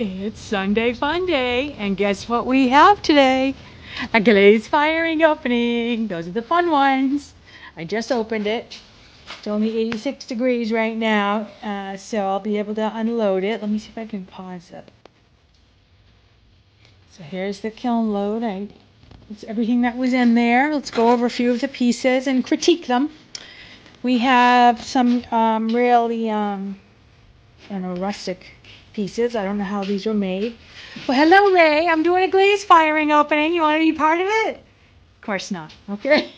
It's Sunday fun day, and guess what we have today? A glaze firing opening. Those are the fun ones. I just opened it. It's only 86 degrees right now, so I'll be able to unload it. Let me see if I can pause it. So here's the kiln load. It's everything that was in there. Let's go over a few of the pieces and critique them. We have some really, rustic pieces. I don't know how these were made. Well, hello, Ray. I'm doing a glaze firing opening. You want to be part of it? Of course not. Okay.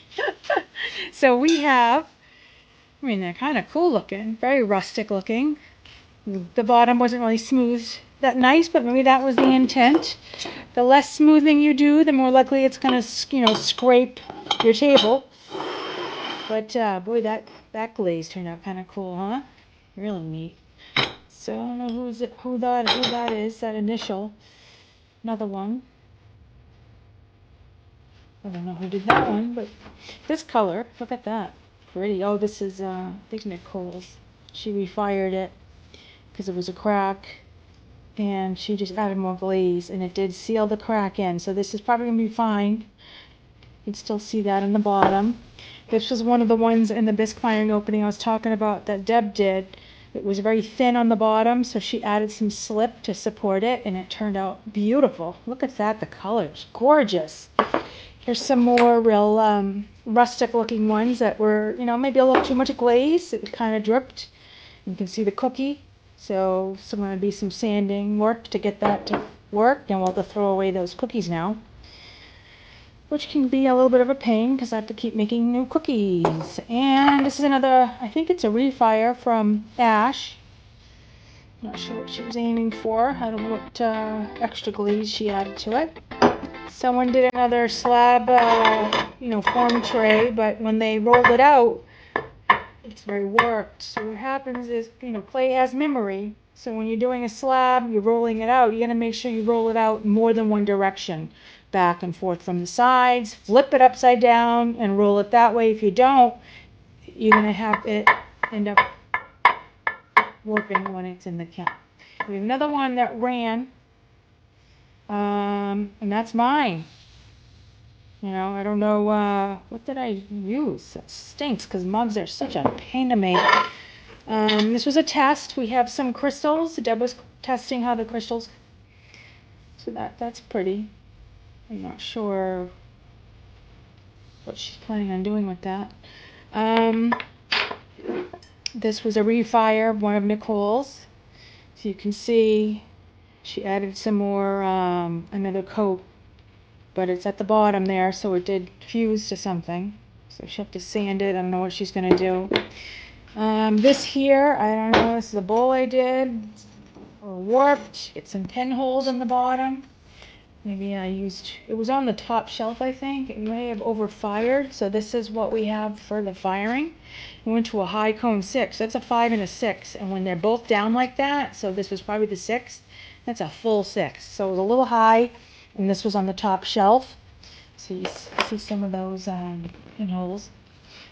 So we have, they're kind of cool looking, very rustic looking. The bottom wasn't really smooth that nice, but maybe that was the intent. The less smoothing you do, the more likely it's going to, scrape your table. But boy, that glaze turned out kind of cool, huh? Really neat. So I don't know who that is, that initial. Another one. I don't know who did that one, but this color, look at that. Pretty. Oh, this is, I think Nicole's. She refired it because it was a crack, and she just added more glaze, and it did seal the crack in. So this is probably going to be fine. You can still see that in the bottom. This was one of the ones in the bisque firing opening I was talking about that Deb did. It was very thin on the bottom, so she added some slip to support it, and it turned out beautiful. Look at that, the colors, gorgeous. Here's some more real rustic looking ones that were, maybe a little too much glaze. It kind of dripped. You can see the cookie. So going to be some sanding work to get that to work, and we'll have to throw away those cookies now, which can be a little bit of a pain because I have to keep making new cookies. And this is another, I think it's a refire from Ash. Not sure what she was aiming for. I don't know what extra glaze she added to it. Someone did another slab, form tray, but when they rolled it out, it's very warped. So what happens is, clay has memory. So when you're doing a slab, you're rolling it out, you gotta make sure you roll it out in more than one direction. Back and forth from the sides, flip it upside down, and roll it that way. If you don't, you're gonna have it end up warping when it's in the kiln. We have another one that ran, and that's mine. I don't know, what did I use? That stinks, because mugs are such a pain to make. This was a test. We have some crystals. Deb was testing how the crystals, so that's pretty. I'm not sure what she's planning on doing with that. This was a refire of one of Nicole's. So you can see she added some more, another coat, but it's at the bottom there, so it did fuse to something. So she'll have to sand it. I don't know what she's gonna do. This here, I don't know, this is a bowl I did. Warped. Get some pinholes in the bottom. Maybe it was on the top shelf, I think. It may have overfired. So this is what we have for the firing. We went to a high cone 6. That's a 5 and a 6. And when they're both down like that, so this was probably the 6, that's a full 6. So it was a little high, and this was on the top shelf. So you see some of those pinholes.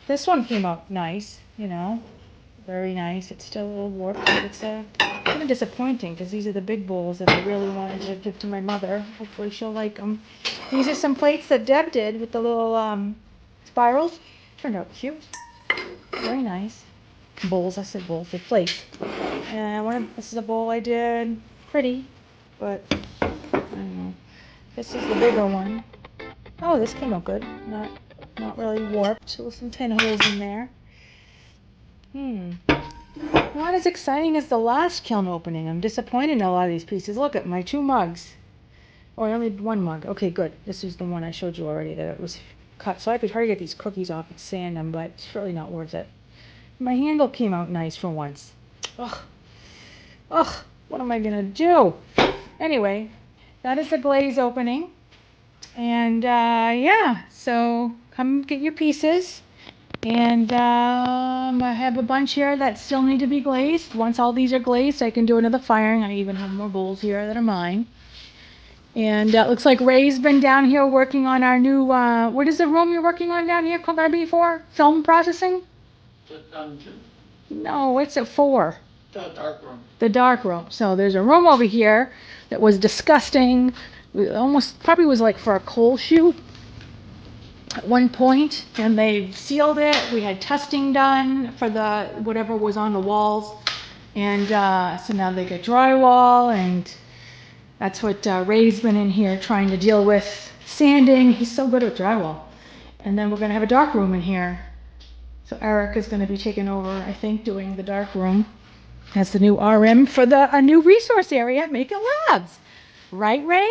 This one came out nice, very nice. It's still a little warped, but it's kind of disappointing because these are the big bowls that I really wanted to give to my mother. Hopefully she'll like them. These are some plates that Deb did with the little spirals. Turned out cute. Very nice. Bowls, I said bowls, they're plates. And this is a bowl I did. Pretty, but I don't know. This is the bigger one. Oh, this came out good. Not really warped. With some pinholes in there. Not as exciting as the last kiln opening. I'm disappointed in a lot of these pieces. Look at my 2 mugs. Oh, I only did 1 mug. Okay, good. This is the one I showed you already that it was cut. So I could try to get these cookies off and sand them, but it's really not worth it. My handle came out nice for once. Ugh, what am I gonna do? Anyway, that is the glaze opening. And yeah, so come get your pieces. And I have a bunch here that still need to be glazed. Once all these are glazed, I can do another firing. I even have more bowls here that are mine. And it looks like Ray's been down here working on our new, what is the room you're working on down here called RB4? Film processing? No, it's at 4. The dark room. The dark room. So there's a room over here that was disgusting. Almost probably was like for a coal chute at one point, and they sealed it. We had testing done for the whatever was on the walls, and so now they get drywall, and that's what Ray's been in here trying to deal with. Sanding. He's so good at drywall. And then we're gonna have a dark room in here. So Eric is gonna be taking over, I think, doing the dark room as the new RM for a new resource area at MakeIt Labs. Right, Ray?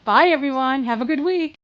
Bye, everyone. Have a good week.